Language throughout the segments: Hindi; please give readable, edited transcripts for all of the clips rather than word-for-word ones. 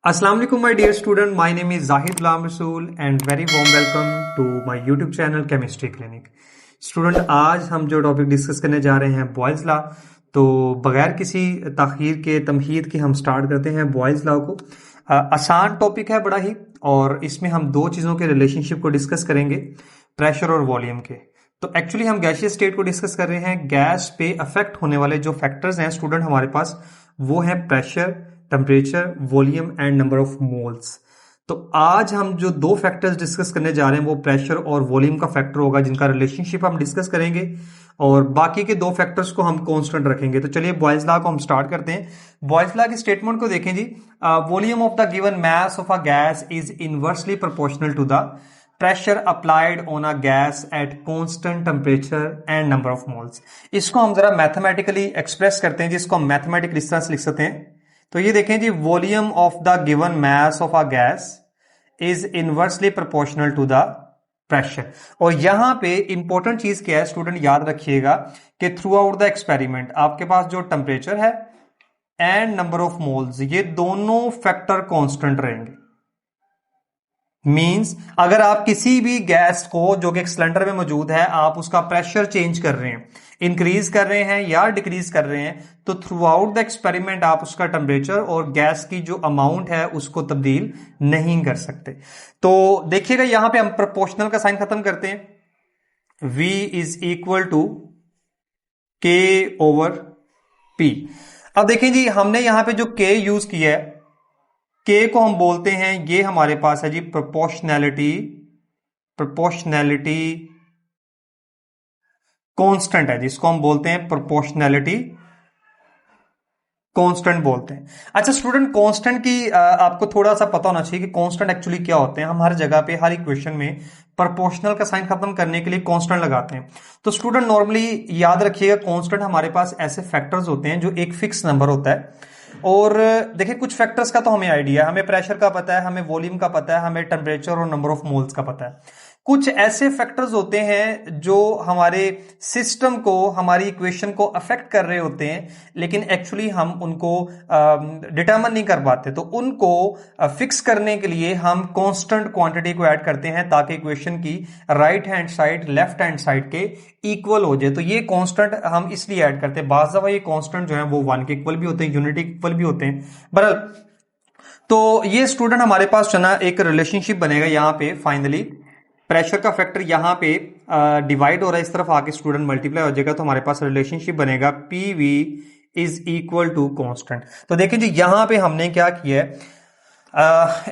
Assalamu alaikum my dear student, my name is Zahid Ghulam Rasool and very warm welcome to my YouTube channel Chemistry Clinic. Student आज हम जो टॉपिक डिस्कस करने जा रहे हैं बॉयज़ लॉ, तो बगैर किसी ताख़ीर के तमहीद के हम स्टार्ट करते हैं बॉयज़ लॉ को। आसान टॉपिक है बड़ा ही, और इसमें हम दो चीज़ों के रिलेशनशिप को डिस्कस करेंगे, प्रेशर और वॉल्यूम के। तो एक्चुअली हम गैसियस स्टेट को डिस्कस कर रहे हैं। गैस पे अफेक्ट होने वाले जो फैक्टर्स हैं स्टूडेंट हमारे पास, वो हैं pressure, temperature, volume and number of moles. तो आज हम जो दो फैक्टर्स डिस्कस करने जा रहे हैं वो प्रेशर और वॉल्यूम का फैक्टर होगा, जिनका रिलेशनशिप हम डिस्कस करेंगे, और बाकी के दो फैक्टर्स को हम कांस्टेंट रखेंगे। तो चलिए बॉयज़ लॉ को हम स्टार्ट करते हैं। बॉयज़ लॉ की स्टेटमेंट को देखें जी। Volume of the given mass of a gas is inversely proportional to the pressure applied on a gas at constant temperature and number of moles. इसको हम जरा मैथमेटिकली एक्सप्रेस करते हैं, जिसको हम मैथमेटिकली इस तरह से लिख सकते हैं। तो ये देखें जी, volume of the given mass of a gas is inversely proportional to the pressure. और यहां पे इंपॉर्टेंट चीज क्या है स्टूडेंट, याद रखिएगा कि थ्रू आउट द एक्सपेरिमेंट आपके पास जो टेम्परेचर है एंड नंबर ऑफ मोल्स, ये दोनों फैक्टर कांस्टेंट रहेंगे। मींस अगर आप किसी भी गैस को जो कि एक सिलेंडर में मौजूद है, आप उसका प्रेशर चेंज कर रहे हैं, इंक्रीज कर रहे हैं या डिक्रीज कर रहे हैं, तो थ्रू आउट द एक्सपेरिमेंट आप उसका टेम्परेचर और गैस की जो अमाउंट है उसको तब्दील नहीं कर सकते। तो देखिएगा यहां पे हम प्रोपोर्शनल का साइन खत्म करते हैं। V is equal to K over P। अब देखें जी, हमने यहां पे जो K यूज किया है, K को हम बोलते हैं, ये हमारे पास है जी प्रोपोर्शनैलिटी कांस्टेंट है, जिसको हम बोलते हैं प्रोपोर्शनैलिटी कांस्टेंट बोलते हैं। अच्छा स्टूडेंट, कांस्टेंट की आपको थोड़ा सा पता होना चाहिए कि कांस्टेंट एक्चुअली क्या होते हैं। हम हर जगह पे हर इक्वेशन में प्रोपोर्शनल का साइन खत्म करने के लिए कांस्टेंट लगाते हैं। तो स्टूडेंट नॉर्मली याद रखिएगा, कांस्टेंट हमारे पास ऐसे फैक्टर्स होते हैं जो एक फिक्स नंबर होता है। और देखिए, कुछ फैक्टर्स का तो हमें आइडिया है, हमें प्रेशर का पता है, हमें वॉल्यूम का पता है, हमें टेम्परेचर और नंबर ऑफ मोल्स का पता है। कुछ ऐसे फैक्टर्स होते हैं जो हमारे सिस्टम को, हमारी इक्वेशन को अफेक्ट कर रहे होते हैं, लेकिन एक्चुअली हम उनको डिटरमिन नहीं कर पाते। तो उनको फिक्स करने के लिए हम कांस्टेंट क्वांटिटी को ऐड करते हैं, ताकि इक्वेशन की right hand side left hand side के इक्वल हो जाए। तो ये कांस्टेंट हम इसलिए ऐड करते हैं। बाज़ दफा ये कांस्टेंट जो है वो 1 के इक्वल भी होते हैं, यूनिट इक्वल भी होते हैं। बहरहाल, तो ये स्टूडेंट हमारे पास जो ना एक रिलेशनशिप बनेगा यहाँ पे। फाइनली प्रेशर का फैक्टर यहाँ पे डिवाइड हो रहा है, इस तरफ आके स्टूडेंट मल्टीप्लाई हो जाएगा, तो हमारे पास रिलेशनशिप बनेगा PV is equal to constant. तो देखिए जी, यहां पे हमने क्या किया है,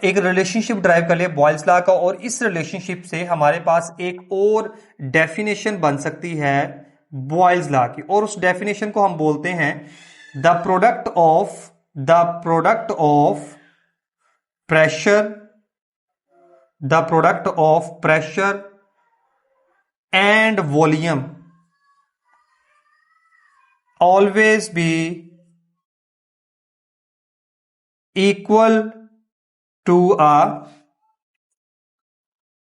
एक रिलेशनशिप ड्राइव कर लिया बॉयल्स लॉ का, और इस रिलेशनशिप से हमारे पास एक और डेफिनेशन बन सकती है बॉयल्स लॉ की, और उस डेफिनेशन को हम बोलते हैं the product of pressure and volume always be equal to a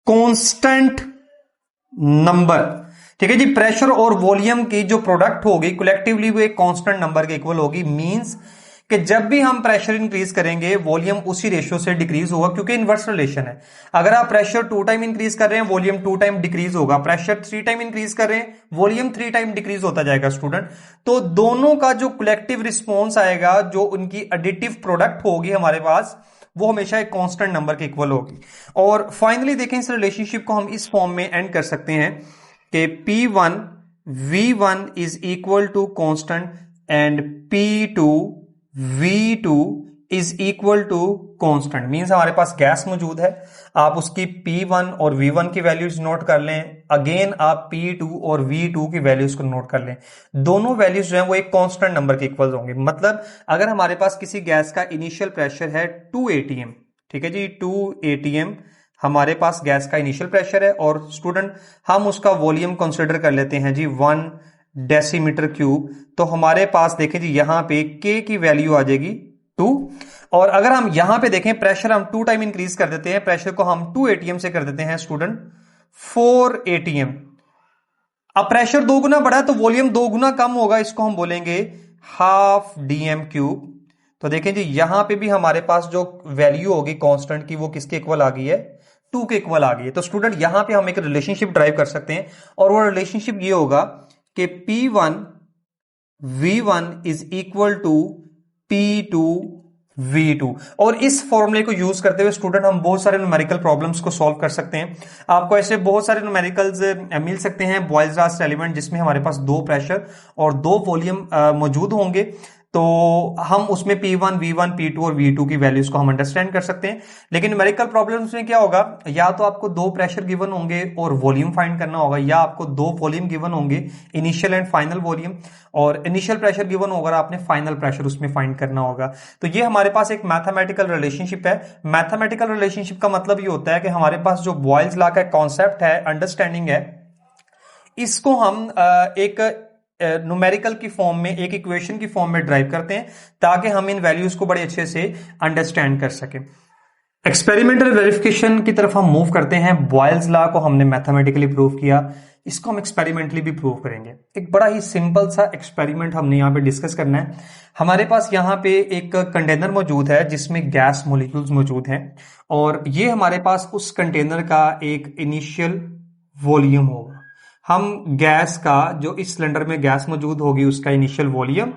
constant number। ठीक है जी, प्रेशर और वॉल्यूम की जो प्रोडक्ट होगी कलेक्टिवली वो एक कांस्टेंट नंबर के इक्वल होगी। मींस कि जब भी हम प्रेशर इंक्रीज करेंगे वॉल्यूम उसी रेशियो से डिक्रीज होगा, क्योंकि इनवर्स रिलेशन है। अगर आप प्रेशर 2 टाइम इंक्रीज कर रहे हैं, वॉल्यूम 2 टाइम डिक्रीज होगा। प्रेशर 3 टाइम इंक्रीज कर रहे हैं, वॉल्यूम 3 टाइम डिक्रीज होता जाएगा स्टूडेंट। तो दोनों का जो कलेक्टिव रिस्पॉन्स आएगा, जो उनकी एडिटिव प्रोडक्ट होगी हमारे पास, वो हमेशा एक कांस्टेंट नंबर के इक्वल होगी। और फाइनली देखें, इस रिलेशनशिप को हम इस फॉर्म में एंड कर सकते हैं कि P1 V1 is equal to constant and P2 V2 is equal to constant. Means हमारे पास गैस मौजूद है, आप उसकी P1 और V1 की वैल्यूज नोट कर लें, अगेन आप P2 और V2 की वैल्यूज को नोट कर लें। दोनों वैल्यूज जो हैं वो एक कांस्टेंट नंबर के इक्वल होंगे। मतलब अगर हमारे पास किसी गैस का इनिशियल प्रेशर है 2 atm, ठीक है जी, 2 atm हमारे पास गैस का इनिशियल प्रेशर है, और स्टूडेंट हम उसका वॉल्यूम कंसिडर कर लेते हैं जी 1 डेसीमीटर क्यूब। तो हमारे पास देखें जी, यहां पे K की वैल्यू आ जाएगी 2, और अगर हम यहां पे देखें प्रेशर हम 2 टाइम इंक्रीज कर देते हैं, प्रेशर को हम 2 atm से कर देते हैं स्टूडेंट 4 atm। अब प्रेशर 2 गुना बढ़ा तो वॉल्यूम 2 गुना कम होगा, इसको हम बोलेंगे हाफ DM क्यूब। तो देखें जी यहां पे भी हमारे पास जो वैल्यू होगी कांस्टेंट की वो किसके इक्वल आ गई है, 2 के इक्वल आ गई है। तो स्टूडेंट यहां पे हम एक रिलेशनशिप ड्राइव कर सकते हैं और वो रिलेशनशिप ये होगा कि P1 V1 is equal to P2 V2। और इस फॉर्मूले को यूज करते हुए स्टूडेंट हम बहुत सारे न्यूमेरिकल प्रॉब्लम्स को सॉल्व कर सकते हैं। आपको ऐसे बहुत सारे न्यूमेरिकल्स मिल सकते हैं बॉयल्स लास्ट एलिमेंट जिसमें हमारे पास 2 प्रेशर और 2 वॉल्यूम मौजूद होंगे। तो हम उसमें P1 V1 P2 और V2 की वैल्यूज को हम अंडरस्टैंड कर सकते हैं। लेकिन न्यूमेरिकल प्रॉब्लम्स में क्या होगा, या तो आपको 2 प्रेशर गिवन होंगे और वॉल्यूम फाइंड करना होगा, या आपको 2 वॉल्यूम गिवन होंगे इनिशियल एंड फाइनल वॉल्यूम, और इनिशियल प्रेशर गिवन होगा आपने फाइनल प्रेशर उसमें फाइंड करना होगा। तो ये हमारे पास एक मैथमेटिकल रिलेशनशिप है। मैथमेटिकल रिलेशनशिप का मतलब ये होता है कि हमारे पास जो बॉयल्स लॉ का कॉन्सेप्ट है, अंडरस्टैंडिंग है, इसको हम एक न्यूमेरिकल की फॉर्म में, एक इक्वेशन की फॉर्म में ड्राइव करते हैं ताकि हम इन वैल्यूज को बड़े अच्छे से अंडरस्टैंड कर सकें। एक्सपेरिमेंटल वेरिफिकेशन की तरफ हम मूव करते हैं। बॉयल्स लॉ को हमने मैथमेटिकली प्रूव किया, इसको हम एक्सपेरिमेंटली भी प्रूव करेंगे। एक बड़ा ही सिंपल सा एक्सपेरिमेंट हमने यहां पे डिस्कस करना है। हमारे पास यहां पे एक कंटेनर मौजूद है जिसमें गैस मॉलिक्यूल्स मौजूद हैं और ये हमारे पास उस कंटेनर का एक इनिशियल वॉल्यूम होगा। हम गैस का, जो इस सिलेंडर में गैस मौजूद होगी, उसका इनिशियल वॉल्यूम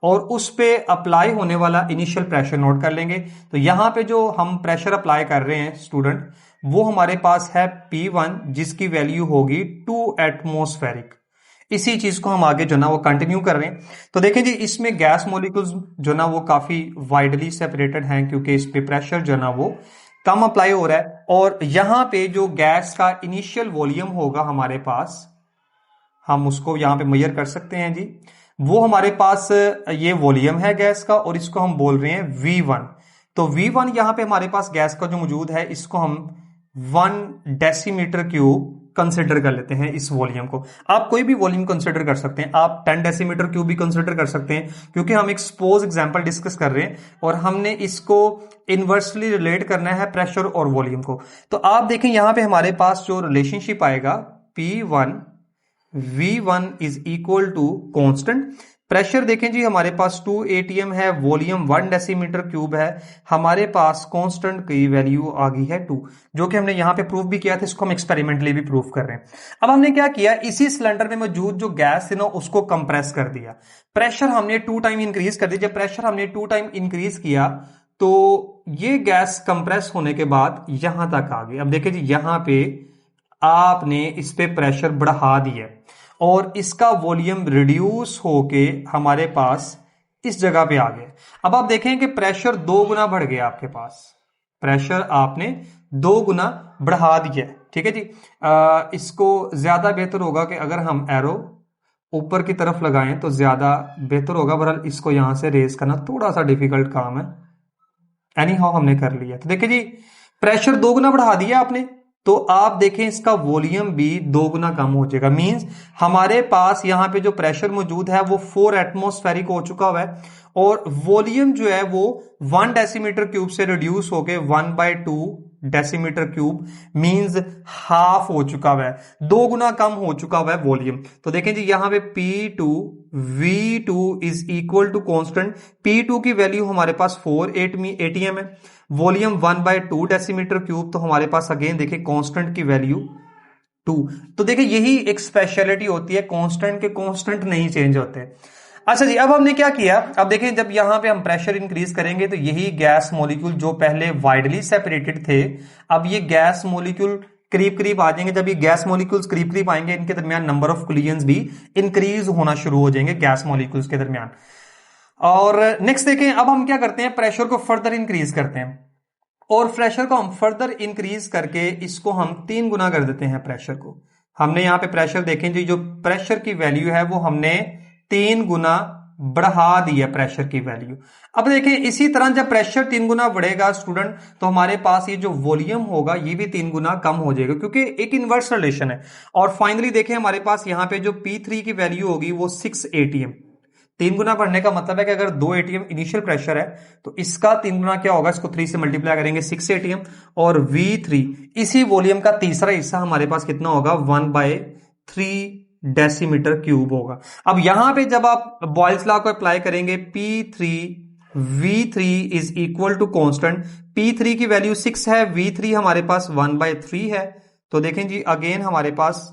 और उस पे अप्लाई होने वाला इनिशियल प्रेशर नोट कर लेंगे। तो यहां पे जो हम प्रेशर अप्लाई कर रहे हैं स्टूडेंट, वो हमारे पास है P1 जिसकी वैल्यू होगी 2 एटमॉस्फेरिक। इसी चीज को हम आगे जो ना वो कंटिन्यू कर रहे हैं। तो देखें जी इसमें गैस मॉलिक्यूल्स जो ना वो काफी वाइडली सेपरेटेड हैं क्योंकि इस पे प्रेशर जो ना वो कम अप्लाई हो रहा है। और यहां पे जो गैस का इनिशियल वॉल्यूम होगा हमारे पास, हम उसको यहां पे मेजर कर सकते हैं जी। वो हमारे पास ये वॉल्यूम है गैस का और इसको हम बोल रहे हैं V1। तो V1 यहां पे हमारे पास गैस का जो मौजूद है, इसको हम 1 डेसीमीटर क्यूब कंसिडर कर लेते हैं इस वॉल्यूम को। आप कोई भी वॉल्यूम कंसिडर कर सकते हैं, आप 10 डेसीमीटर क्यूब भी कंसिडर कर सकते हैं क्योंकि हम एक सपोज एग्जांपल डिस्कस कर रहे हैं और हमने इसको इनवर्सली रिलेट करना है प्रेशर और वॉल्यूम को। तो आप देखें यहां पे हमारे पास जो रिलेशनशिप आएगा, P1 V1 is equal to constant pressure. देखें जी हमारे पास 2 atm है, वॉल्यूम 1 डेसीमीटर क्यूब है, हमारे पास कांस्टेंट की वैल्यू आ गई है 2, जो कि हमने यहां पे प्रूफ भी किया था। इसको हम एक्सपेरिमेंटली भी प्रूफ कर रहे हैं। अब हमने क्या किया, इसी सिलेंडर में मौजूद जो गैस है ना उसको कंप्रेस कर दिया। प्रेशर हमने 2 टाइम इंक्रीज कर दिया। जब प्रेशर हमने 2 टाइम इंक्रीज किया तो ये गैस कंप्रेस होने के बाद यहां तक आ गई। अब देखें जी यहां पे आपने इस पे प्रेशर बढ़ा दिया और इसका वॉल्यूम रिड्यूस होके हमारे पास इस जगह पे आ गया। अब आप देखें कि प्रेशर 2 गुना बढ़ गया आपके पास, प्रेशर आपने 2 गुना बढ़ा दिया। ठीक है जी, इसको ज्यादा बेहतर होगा कि अगर हम एरो ऊपर की तरफ लगाएं तो ज्यादा बेहतर होगा। बहरहाल इसको यहां से रेज करना थोड़ा सा डिफिकल्ट काम है, एनी हाउ हमने कर लिया। तो देखिए जी प्रेशर 2 गुना बढ़ा दिया आपने, तो आप देखें इसका वॉल्यूम भी 2 गुना कम हो जाएगा। मींस हमारे पास यहां पे जो प्रेशर मौजूद है वो 4 एटमॉस्फेरिक हो चुका हुआ है और वॉल्यूम जो है वो 1 डेसीमीटर क्यूब से रिड्यूस होके 1/2 डेसीमीटर क्यूब मींस हाफ हो चुका हुआ है, 2 गुना कम हो चुका हुआ है वॉल्यूम। तो देखें जी यहां पे P2 V2 is equal to constant. P2 की वैल्यू हमारे पास 4 atm है, वॉल्यूम 1/2 डेसीमीटर क्यूब, तो हमारे पास अगेन देखिए कांस्टेंट की वैल्यू 2। तो देखिए यही एक स्पेशलिटी होती है, कांस्टेंट के कांस्टेंट नहीं चेंज होते। अच्छा जी, अब हमने क्या किया, अब देखें जब यहां पे हम प्रेशर इंक्रीज करेंगे तो यही गैस मॉलिक्यूल जो पहले वाइडली सेपरेटेड थे, अब ये गैस मॉलिक्यूल करीब करीब आ जाएंगे। जब ये गैस मॉलिक्यूल्स करीब करीब आएंगे, इनके दरमियान नंबर ऑफ कोलिजन्स भी इंक्रीज होना शुरू हो जाएंगे गैस मॉलिक्यूल्स के दरमियान। और नेक्स्ट देखें, अब हम क्या करते हैं, प्रेशर को फर्दर इंक्रीज करते हैं और प्रेशर को हम फर्दर इंक्रीज करके इसको हम 3 गुना कर देते हैं प्रेशर को। हमने यहां पे प्रेशर देखें जी, जो प्रेशर की वैल्यू है वो हमने 3 गुना बढ़ा दी है प्रेशर की वैल्यू। अब देखें इसी तरह जब प्रेशर 3 गुना बढ़ेगा स्टूडेंट, तो हमारे पास ये जो वॉल्यूम होगा ये भी 3 गुना कम हो जाएगा क्योंकि एक इनवर्स रिलेशन है। और फाइनली देखें हमारे पास यहां पे जो P3 की वैल्यू होगी वो 6 atm। 3 गुना बढ़ने का मतलब है कि अगर 2 atm इनिशियल प्रेशर है तो इसका 3 गुना क्या होगा, इसको 3 से मल्टीप्लाई करेंगे 6 atm, और V3 इसी वॉल्यूम का तीसरा हिस्सा हमारे पास कितना होगा, 1/3 डेसीमीटर क्यूब होगा। अब यहां पे जब आप बॉयल्स लॉ को अप्लाई करेंगे, P3 V3 is equal to constant, P3 की वैल्यू 6 है, V3 हमारे पास 1/3 है। तो देखें जी अगेन हमारे पास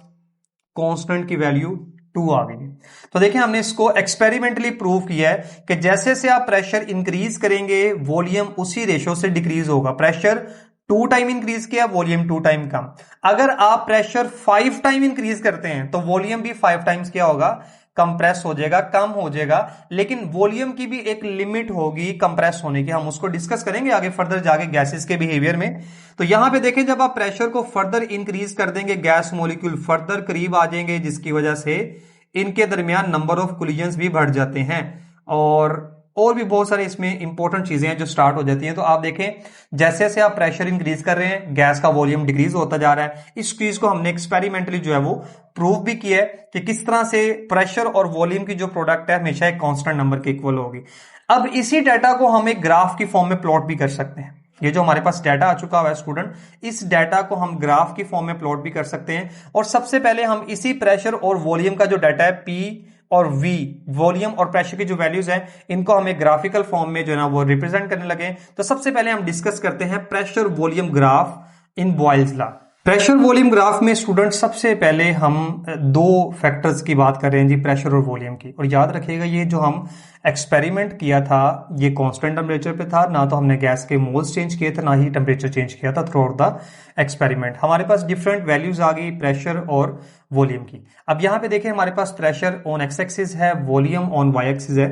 कांस्टेंट की वैल्यू 2 आ गई है। तो देखिए हमने इसको एक्सपेरिमेंटली प्रूव किया है कि जैसे जैसे आप प्रेशर इंक्रीज करेंगे वॉल्यूम उसी रेशो से डिक्रीज होगा। प्रेशर 2 टाइम इंक्रीज किया, वॉल्यूम 2 टाइम कम। अगर आप प्रेशर 5 टाइम इंक्रीज करते हैं तो वॉल्यूम भी 5 टाइम्स क्या होगा, कंप्रेस हो जाएगा, कम हो जाएगा। लेकिन वॉल्यूम की भी एक लिमिट होगी कंप्रेस होने की, हम उसको डिस्कस करेंगे आगे फर्दर जाके गैसेस के बिहेवियर में। तो यहां पे देखें जब आप प्रेशर को फर्दर इंक्रीज कर देंगे गैस मॉलिक्यूल फर्दर करीब आ जाएंगे, जिसकी वजह से इनके दरमियान नंबर ऑफ कोलिजन्स भी बढ़ जाते हैं और भी बहुत सारे इसमें इंपॉर्टेंट चीजें हैं जो स्टार्ट हो जाती हैं। तो आप देखें जैसे जैसे आप प्रेशर इंक्रीज कर रहे हैं गैस का वॉल्यूम डिक्रीज होता जा रहा है। इस चीज को हमने एक्सपेरिमेंटली जो है वो प्रूव भी किया है कि किस तरह से प्रेशर और वॉल्यूम की जो प्रोडक्ट है हमेशा एक कांस्टेंट नंबर के इक्वल होगी। अब इसी डाटा को हम एक ग्राफ की फॉर्म में प्लॉट भी कर सकते हैं। ये जो हमारे पास डाटा आ चुका हुआ है स्टूडेंट, इस डाटा को हम ग्राफ की फॉर्म में प्लॉट भी कर सकते हैं। और सबसे पहले हम इसी प्रेशर और वॉल्यूम का जो डाटा है P और V, वॉल्यूम और प्रेशर की जो वैल्यूज हैं इनको हम एक ग्राफिकल फॉर्म में जो है ना वो रिप्रेजेंट करने लगे। तो सबसे पहले हम डिस्कस करते हैं प्रेशर वॉल्यूम ग्राफ इन Boyle's law. Pressure volume graph में स्टूडेंट सबसे पहले हम दो फैक्टर्स की बात कर रहे हैं जी, प्रेशर और वॉल्यूम की। और याद रखिएगा ये जो हम एक्सपेरिमेंट किया था ये कांस्टेंट टेम्परेचर पे था, ना तो हमने गैस के मोल्स चेंज किए थे ना ही टेम्परेचर चेंज किया था थ्रू आउट द एक्सपेरिमेंट। हमारे पास डिफरेंट वैल्यूज आ गई प्रेशर और वॉल्यूम की। अब यहां पे देखें हमारे पास प्रेशर ऑन एक्स एक्सिस है, वॉल्यूम ऑन वाई एक्सिस है।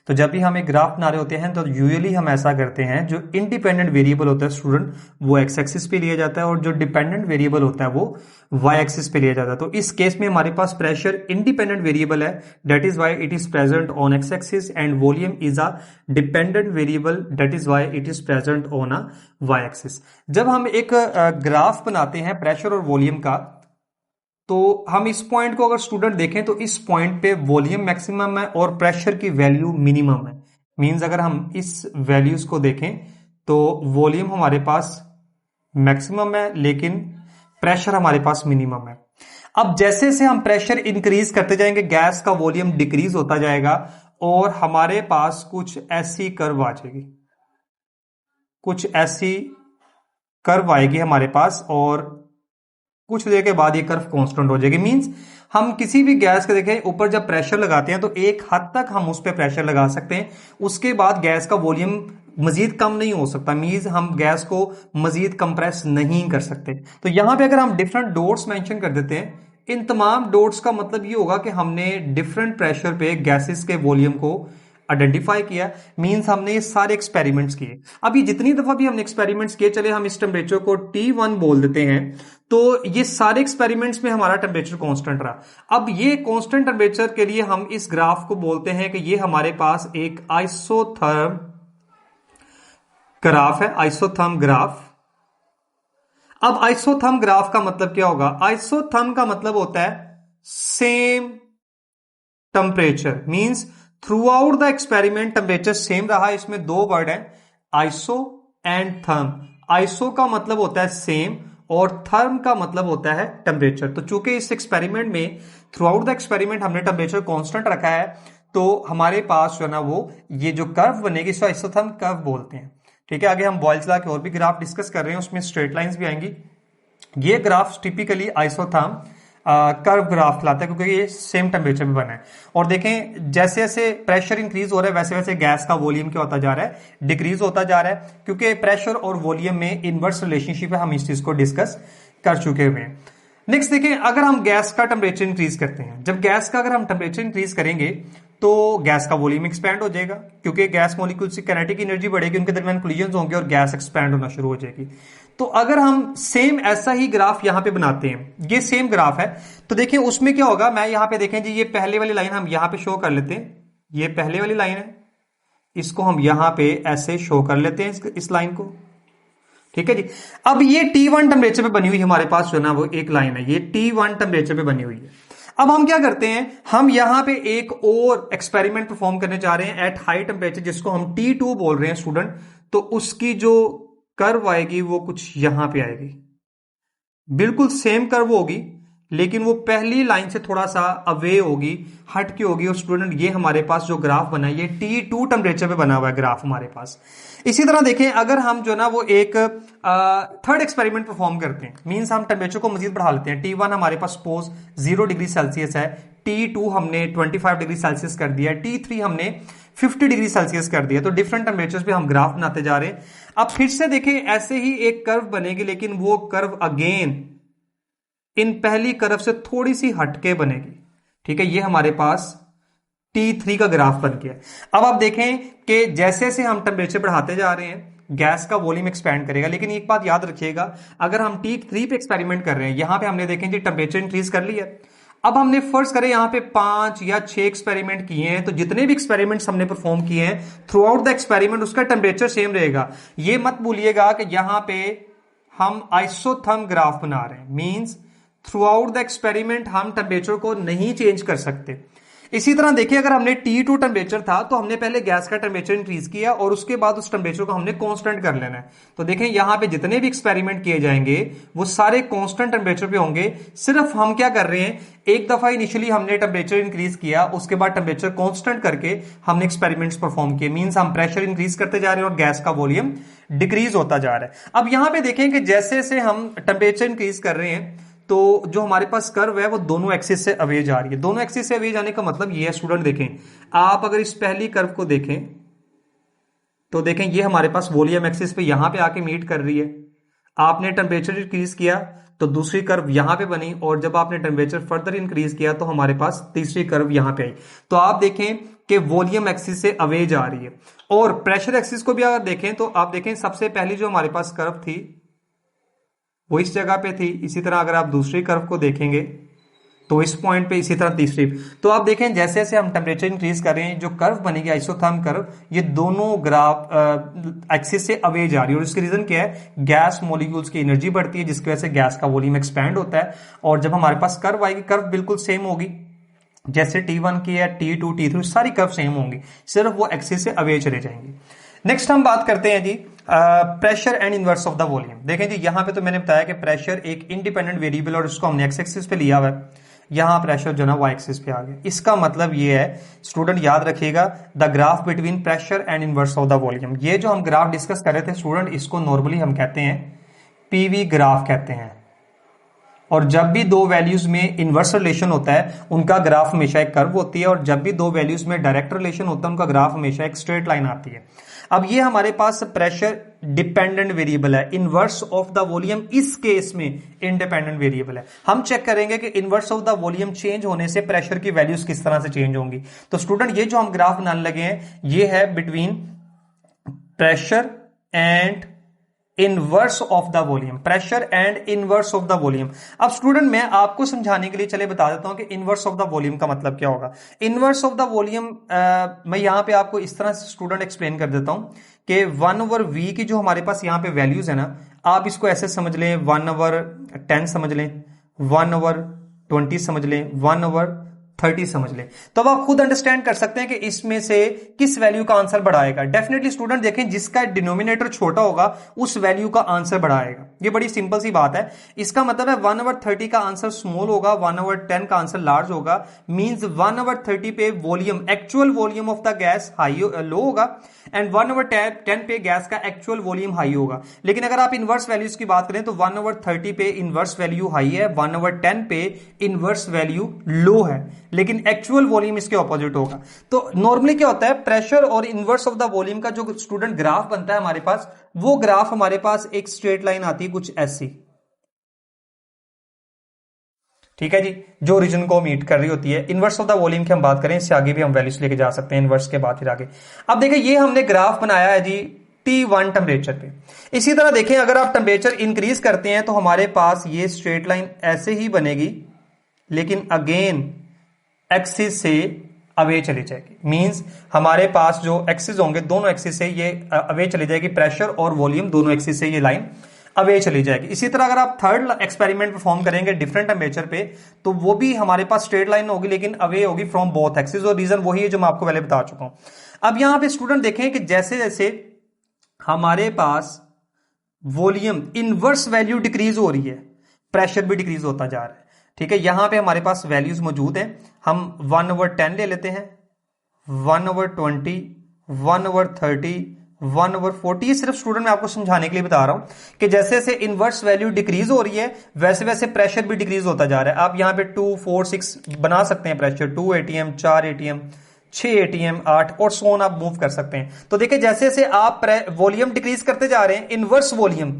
तो जब भी हम एक ग्राफ बना रहे होते हैं तो यूजुअली हम ऐसा करते हैं जो इंडिपेंडेंट वेरिएबल होता है स्टूडेंट वो एक्स एक्सिस पे लिया जाता है और जो डिपेंडेंट वेरिएबल होता है वो वाई एक्सिस पे लिया जाता है। तो इस केस में हमारे पास प्रेशर इंडिपेंडेंट वेरिएबल है, that is why it is present on X axis, and volume is a dependent variable, that is why it is present on a Y axis. जब हम एक ग्राफ बनाते हैं प्रेशर और वॉल्यूम का तो हम इस पॉइंट को अगर स्टूडेंट देखें तो इस पॉइंट पे वॉल्यूम मैक्सिमम है और प्रेशर की वैल्यू मिनिमम है। मींस अगर हम इस वैल्यूज को देखें तो वॉल्यूम हमारे पास मैक्सिमम है लेकिन प्रेशर हमारे पास मिनिमम है। अब जैसे से हम प्रेशर इंक्रीज करते जाएंगे गैस का वॉल्यूम डिक्रीज होता जाएगा और हमारे पास कुछ ऐसी कर्व आ जाएगी, कुछ ऐसी कर्व आएगी हमारे पास और कुछ देर के बाद ये कर्व कांस्टेंट हो जाएगी। मींस हम किसी भी गैस के देखें ऊपर जब प्रेशर लगाते हैं तो एक हद तक हम उस पर प्रेशर लगा सकते हैं, उसके बाद गैस का वॉल्यूम मजीद कम नहीं हो सकता। मींस हम गैस को मजीद कंप्रेस नहीं कर सकते। तो यहां पे अगर हम डिफरेंट डॉट्स मेंशन कर देते हैं, इन तमाम डॉट्स का मतलब ये होगा कि हमने डिफरेंट प्रेशर पे गैसेस के वॉल्यूम को आइडेंटिफाई किया। मींस हमने ये सारे एक्सपेरिमेंट्स किए। अब ये जितनी दफा भी हमने एक्सपेरिमेंट्स किए, चले हम इस टेम्परेचर को T1 बोल देते हैं, तो ये सारे एक्सपेरिमेंट्स में हमारा टेम्परेचर कांस्टेंट रहा। अब ये कांस्टेंट टेम्परेचर के लिए हम इस ग्राफ को बोलते हैं कि ये हमारे पास एक आइसोथर्म ग्राफ है, आइसोथर्म ग्राफ। अब आइसोथर्म ग्राफ का मतलब क्या होगा? आइसोथर्म का मतलब होता है same temperature, means through out the experiment temperature same रहा। इसमें दो वर्ड है आइसो एंड थर्म। आइसो का मतलब होता है सेम और थर्म का मतलब होता है टेम्परेचर। तो चूंकि इस एक्सपेरिमेंट में थ्रू आउट द एक्सपेरिमेंट हमने टेम्परेचर कांस्टेंट रखा है तो हमारे पास जो है ना वो ये जो कर्व बनेगी इसको आइसोथर्म कर्व बोलते हैं। ठीक है, आगे हम बॉयल्स लॉ के और भी ग्राफ डिस्कस कर रहे हैं, उसमें स्ट्रेट लाइंस भी आएंगी। ये graph typically isotherm curve graph कहलाता है क्योंकि ये सेम टेम्परेचर में बना है। और देखें जैसे जैसे प्रेशर इंक्रीज हो रहा है वैसे वैसे गैस का वॉल्यूम क्या होता जा रहा है, डिक्रीज होता जा रहा है, क्योंकि प्रेशर और वॉल्यूम में इनवर्स रिलेशनशिप है। हम इस चीज को डिस्कस कर चुके हुए हैं। नेक्स्ट देखें, अगर हम गैस का टेम्परेचर इंक्रीज करते हैं, जब गैस का अगर हम टेम्परेचर इंक्रीज करेंगे तो गैस का वॉल्यूम एक्सपैंड हो जाएगा, क्योंकि गैस मॉलिक्यूल्स की काइनेटिक एनर्जी बढ़ेगी, उनके दरमियान कोलिजन्स होंगे और गैस एक्सपैंड होना शुरू हो जाएगी। तो अगर हम सेम ऐसा ही ग्राफ यहां पे बनाते हैं, ये सेम ग्राफ है, तो देखिए उसमें क्या होगा। मैं यहां पे देखें जी, ये पहले वाली लाइन हम यहां पे शो कर लेते हैं, ये पहले वाली लाइन है, इसको हम यहां पे ऐसे शो कर लेते हैं इस लाइन को। ठीक है जी। अब ये T1 टेम्परेचर पे बनी हुई हमारे पास जो ना वो एक लाइन है, ये T1 टेम्परेचर पे बनी हुई है। अब हम क्या करते हैं, हम यहां पे एक और एक्सपेरिमेंट परफॉर्म करने जा रहे हैं एट हाई टेम्परेचर, जिसको हम T2 बोल रहे हैं स्टूडेंट। तो उसकी जो कर्व आएगी वो कुछ यहां पे आएगी, बिल्कुल सेम कर्व होगी लेकिन वो पहली लाइन से थोड़ा सा अवे होगी, हट के होगी। और स्टूडेंट ये हमारे पास जो ग्राफ बना है ये T2 टेम्परेचर पे बना हुआ है ग्राफ हमारे पास। इसी तरह देखें, अगर हम जो ना वो एक थर्ड एक्सपेरिमेंट परफॉर्म करते हैं, मींस हम टेम्परेचर को मजीद बढ़ा लेते हैं। T1 हमारे पास सपोज 0 डिग्री सेल्सियस है, T2 हमने 25 डिग्री सेल्सियस कर दिया, T3 हमने 50 डिग्री सेल्सियस कर दिया। तो डिफरेंट टेम्परेचर्स पे हम ग्राफ बनाते जा रहे हैं। अब फिर से देखें, ऐसे ही एक कर्व बनेगी, लेकिन वो कर्व अगेन इन पहली कर्व से थोड़ी सी हटके बनेगी। ठीक है, ये हमारे पास T3 का ग्राफ बन गया। अब आप देखें कि जैसे जैसे हम टेम्परेचर बढ़ाते जा रहे हैं, गैस का वॉल्यूम एक्सपैंड करेगा। लेकिन एक बात याद रखिएगा, अगर हम T3 पे एक्सपेरिमेंट कर रहे हैं, यहां पे हमने देखें जी टेम्परेचर इंक्रीज कर लिया। अब हमने फर्स्ट करें यहां पे 5 या 6 एक्सपेरिमेंट किए हैं, तो जितने भी एक्सपेरिमेंट्स हमने परफॉर्म किए हैं थ्रू आउट द एक्सपेरिमेंट उसका टेम्परेचर सेम रहेगा। ये मत भूलिएगा कि यहां पे हम आइसोथर्म ग्राफ बना रहे हैं, means through out the experiment हम टेम्परेचर को नहीं चेंज कर सकते। इसी तरह देखिए, अगर हमने T2 टेम्परेचर था तो हमने पहले गैस का टेम्परेचर इंक्रीज किया और उसके बाद उस टेम्परेचर को हमने कांस्टेंट कर लेना है। तो देखें यहां पे जितने भी एक्सपेरिमेंट किए जाएंगे वो सारे कांस्टेंट टेम्परेचर पे होंगे। सिर्फ हम क्या कर रहे हैं, एक दफा इनिशियली हमने टेम्परेचर इंक्रीज किया, उसके बाद टेम्परेचर कांस्टेंट करके हमने एक्सपेरिमेंट्स परफॉर्म किए। मींस हम प्रेशर इंक्रीज करते जा रहे हैं और गैस का वॉल्यूम डिक्रीज होता जा रहा है। अब यहां पे देखें कि जैसे जैसे हम टेम्परेचर इंक्रीज कर रहे हैं तो जो हमारे पास कर्व है वो दोनों एक्सिस से अवे जा रही है। दोनों एक्सिस से अवे जाने का मतलब ये है स्टूडेंट, देखें आप अगर इस पहली कर्व को देखें तो देखें ये हमारे पास वॉल्यूम एक्सिस पे यहां पे आके मीट कर रही है। आपने टेम्परेचर इंक्रीज किया तो दूसरी कर्व यहां पे बनी, और जब आपने टेम्परेचर फर्दर इंक्रीज किया तो हमारे पास तीसरी कर्व यहां पे आई। तो आप देखें कि वॉल्यूम एक्सिस से अवे जा रही है। और प्रेशर एक्सिस को भी अगर देखें तो आप देखें सबसे पहली जो हमारे पास कर्व थी वो इस जगह पे थी। इसी तरह अगर आप दूसरी कर्व को देखेंगे तो इस पॉइंट पे, इसी तरह तीसरी। तो आप देखें जैसे जैसे हम टेम्परेचर इंक्रीज कर रहे हैं, जो कर्व बनेगी आइसोथर्म कर्व, ये दोनों ग्राफ एक्सिस से अवे जा रही है। और इसकी रीजन क्या है, गैस मॉलिक्यूल्स की एनर्जी बढ़ती है जिसकी वजह से गैस का वॉल्यूम एक्सपैंड होता है। और जब हमारे पास कर्व आएगी, कर्व बिल्कुल सेम होगी जैसे T1 की है, T2 T3 सारी कर्व सेम होंगी, सिर्फ वो एक्सिस से अवे चले जाएंगे। नेक्स्ट हम बात करते हैं जी pressure and inverse of the volume. देखें जी यहां पे तो मैंने बताया कि प्रेशर एक इंडिपेंडेंट वेरिएबल और उसको हमने एक्स एक्सिस पे लिया हुआ है। यहां प्रेशर जो ना वाई एक्सिस पे आ गया। इसका मतलब ये है स्टूडेंट, याद रखिएगा, the graph between pressure and inverse of the volume. ये जो हम ग्राफ डिस्कस कर रहे थे स्टूडेंट, इसको नॉर्मली हम कहते हैं पीवी ग्राफ कहते हैं। और जब भी दो वैल्यूज में इनवर्स रिलेशन होता है उनका ग्राफ हमेशा एक कर्व होती है, और जब भी दो वैल्यूज में डायरेक्ट रिलेशन होता है उनका ग्राफ हमेशा एक स्ट्रेट लाइन आती है। अब ये हमारे पास प्रेशर डिपेंडेंट वेरिएबल है, इनवर्स ऑफ द वॉल्यूम इस केस में इंडिपेंडेंट वेरिएबल है। हम चेक करेंगे कि inverse of the volume change होने से प्रेशर की वैल्यूज किस तरह से चेंज होंगी। तो स्टूडेंट ये जो हम ग्राफ बनाने लगे हैं ये है between pressure and inverse of the volume, pressure and inverse of the volume. अब स्टूडेंट मैं आपको समझाने के लिए चले बता देता हूं कि इनवर्स ऑफ द वॉल्यूम का मतलब क्या होगा। इनवर्स ऑफ द वॉल्यूम मैं यहां पे आपको इस तरह से स्टूडेंट एक्सप्लेन कर देता हूं कि 1/v की जो हमारे पास यहां पे वैल्यूज है ना, आप इसको ऐसे समझ लें, 1/10 समझ लें, 1/20 समझ लें, 1/30 समझ लें। तो अब आप खुद अंडरस्टैंड कर सकते हैं कि इसमें से किस वैल्यू का आंसर बड़ा आएगा। डेफिनेटली स्टूडेंट देखें जिसका डिनोमिनेटर छोटा होगा उस वैल्यू का आंसर बड़ा आएगा। ये बड़ी सिंपल सी बात है। इसका मतलब है 1/30 का आंसर स्मॉल होगा, 1/10 का आंसर लार्ज होगा। मींस 1/30 पे volume, actual volume of the gas low होगा, एंड 1/10 पे गैस का एक्चुअल वॉल्यूम हाई होगा। लेकिन अगर आप इनवर्स वैल्यूज की बात करें तो 1/30 पे इनवर्स वैल्यू हाई है, 1/10 पे इनवर्स वैल्यू लो है, लेकिन एक्चुअल वॉल्यूम इसके ऑपोजिट होगा। तो नॉर्मली क्या होता है, प्रेशर और इनवर्स ऑफ द वॉल्यूम का जो स्टूडेंट ग्राफ बनता है हमारे पास, वो ग्राफ हमारे पास एक स्ट्रेट लाइन आती है कुछ ऐसी, ठीक है जी, जो रीजन को मीट कर रही होती है। इनवर्स ऑफ द वॉल्यूम की हम बात करें, इससे आगे भी हम वैल्यूज लेके जा सकते हैं इनवर्स के बाद फिर आगे। अब देखिए ये हमने ग्राफ बनाया है जी T1 टेम्परेचर पे। इसी तरह देखें अगर आप टेम्परेचर इंक्रीज करते हैं तो हमारे पास ये स्ट्रेट लाइन ऐसे ही बनेगी, लेकिन अगेन एक्सिस से अवे चली जाएगी। मींस हमारे पास जो एक्सिस होंगे दोनों एक्सिस से ये अवे चली जाएगी, प्रेशर और वॉल्यूम दोनों एक्सिस से ये लाइन अवे चली जाएगी। इसी तरह अगर आप थर्ड एक्सपेरिमेंट परफॉर्म करेंगे डिफरेंट टेम्परेचर पे तो वो भी हमारे पास स्ट्रेट लाइन होगी, लेकिन अवे होगी फ्रॉम बोथ एक्सिस, और रीजन वही है जो मैं आपको पहले बता चुका हूं। अब यहां पे स्टूडेंट देखें कि जैसे जैसे हमारे पास वॉल्यूम इनवर्स वैल्यू डिक्रीज हो रही है, प्रेशर भी डिक्रीज होता जा रहा है। ठीक है, यहां पे हमारे पास वैल्यूज मौजूद हैं। हम 1/10 ले लेते हैं, 1/20, 1/30, 1/40। सिर्फ स्टूडेंट मैं आपको समझाने के लिए बता रहा हूं कि जैसे जैसे इनवर्स वैल्यू डिक्रीज हो रही है वैसे वैसे प्रेशर भी डिक्रीज होता जा रहा है। आप यहां पे 2, 4, 6 बना सकते हैं प्रेशर, 2 ATM, 4 ATM, 6 ATM, 8 और सोन आप मूव कर सकते हैं। तो देखिए जैसे जैसे आप वॉल्यूम डिक्रीज करते जा रहे हैं, इनवर्स वॉल्यूम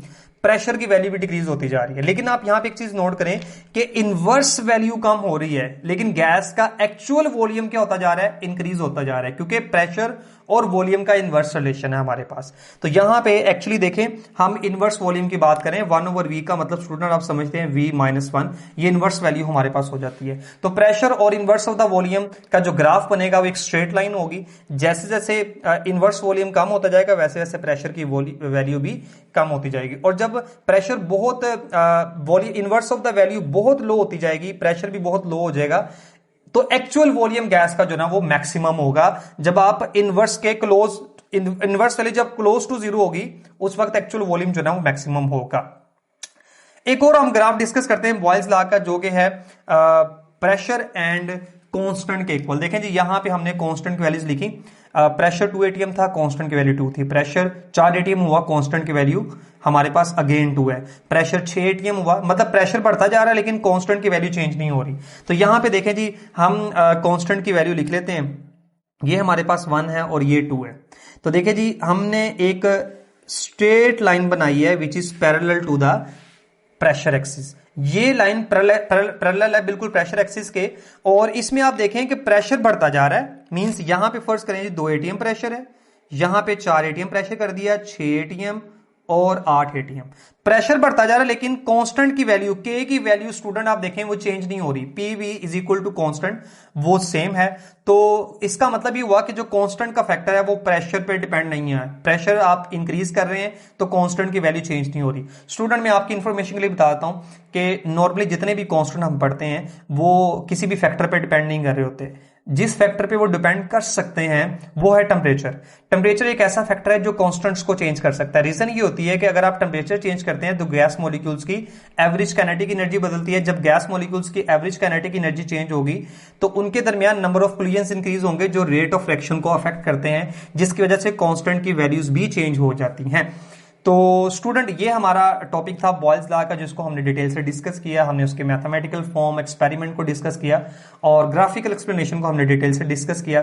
प्रेशर की वैल्यू भी डिक्रीज होती जा रही है। लेकिन आप यहां पे एक चीज नोट करें कि इनवर्स वैल्यू कम हो रही है लेकिन गैस का एक्चुअल वॉल्यूम क्या होता जा रहा है, इंक्रीज होता जा रहा है, क्योंकि प्रेशर और वॉल्यूम का इनवर्स रिलेशन है हमारे पास। तो यहां पे एक्चुअली देखें, हम इनवर्स वॉल्यूम की बात करें, 1/V का मतलब स्टूडेंट आप समझते हैं V-1, ये इनवर्स वैल्यू हमारे पास हो जाती है। तो प्रेशर और इनवर्स ऑफ द वॉल्यूम का जो ग्राफ बनेगा वो एक स्ट्रेट लाइन होगी। जैसे जैसे इनवर्स वॉल्यूम कम होता जाएगा वैसे वैसे प्रेशर की वैल्यू भी कम होती जाएगी। और जब प्रेशर बहुत इनवर्स ऑफ द वैल्यू बहुत लो होती जाएगी, प्रेशर भी बहुत लो हो जाएगा, तो एक्चुअल वॉल्यूम गैस का जो ना वो मैक्सिमम होगा। जब आप इनवर्स वैल्यू जब क्लोज टू 0 होगी उस वक्त एक्चुअल वॉल्यूम जो ना वो मैक्सिमम होगा। एक और हम ग्राफ डिस्कस करते हैं बॉयल्स लॉ का, जो कि है प्रेशर एंड कांस्टेंट के इक्वल। देखें जी, यहां पे हमने कांस्टेंट की वैल्यूज लिखी। प्रेशर 2 ATM था, कांस्टेंट की वैल्यू 2 थी। प्रेशर 4 ATM हुआ, कांस्टेंट की वैल्यू हमारे पास अगेन 2 है। प्रेशर 6 ATM हुआ, मतलब प्रेशर बढ़ता जा रहा है लेकिन कांस्टेंट की वैल्यू चेंज नहीं हो रही। तो यहां पे देखें जी, हम कांस्टेंट की वैल्यू लिख लेते हैं। ये हमारे पास 1 है और ये 2 है। तो देखिए जी, हमने एक स्ट्रेट लाइन बनाई है which is parallel to the pressure axis. ये लाइन पैरेलल है बिल्कुल प्रेशर एक्सिस के, और इसमें आप देखें कि प्रेशर बढ़ता जा रहा है। मींस यहां पे फर्स्ट करें जी 2 ATM प्रेशर है, यहां पे 4 ATM प्रेशर कर दिया, 6 ATM और 8 ATM। प्रेशर बढ़ता जा रहा है लेकिन कांस्टेंट की वैल्यू, के की वैल्यू स्टूडेंट आप देखें वो चेंज नहीं हो रही। PV is equal to constant, वो सेम है। तो इसका मतलब ये हुआ कि जो कांस्टेंट का फैक्टर है वो प्रेशर पे डिपेंड नहीं है। प्रेशर आप इंक्रीज कर रहे हैं तो कांस्टेंट की वैल्यू चेंज नहीं हो रही। स्टूडेंट मैं आपकी इंफॉर्मेशन के लिए बताता हूं कि नॉर्मली जितने भी कांस्टेंट हम पढ़ते हैं वो किसी भी फैक्टर पे डिपेंड नहीं कर रहे होते। जिस फैक्टर पे वो डिपेंड कर सकते हैं वो है टेम्परेचर। टेम्परेचर एक ऐसा फैक्टर है जो कांस्टेंट्स को चेंज कर सकता है। रीजन ये होती है कि अगर आप टेम्परेचर चेंज करते हैं तो गैस मॉलिक्यूल्स की एवरेज काइनेटिक एनर्जी बदलती है। जब गैस मॉलिक्यूल्स की एवरेज काइनेटिक एनर्जी चेंज होगी तो उनके दरमियान नंबर ऑफ कोलिजन्स इंक्रीज होंगे जो रेट ऑफ फ्रिक्शन को अफेक्ट करते हैं, जिसकी वजह से कांस्टेंट की वैल्यूज भी चेंज हो जाती हैं। तो स्टूडेंट ये हमारा टॉपिक था बॉयल्स लॉ का, जिसको हमने डिटेल से डिस्कस किया। हमने उसके मैथमेटिकल फॉर्म, एक्सपेरिमेंट को डिस्कस किया और ग्राफिकल एक्सप्लेनेशन को हमने डिटेल से डिस्कस किया।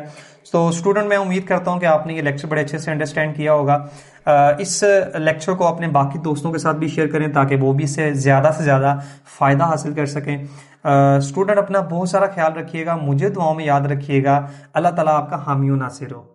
तो स्टूडेंट मैं उम्मीद करता हूं कि आपने ये लेक्चर बड़े अच्छे से अंडरस्टैंड किया होगा। इस लेक्चर को अपने बाकी दोस्तों के साथ भी शेयर करें ताकि वो भी इससे ज़्यादा फ़ायदा हासिल कर सकें। स्टूडेंट अपना बहुत सारा ख्याल रखिएगा, मुझे दुआओं में याद रखिएगा। अल्लाह ताला आपका हामी व नासिर हो।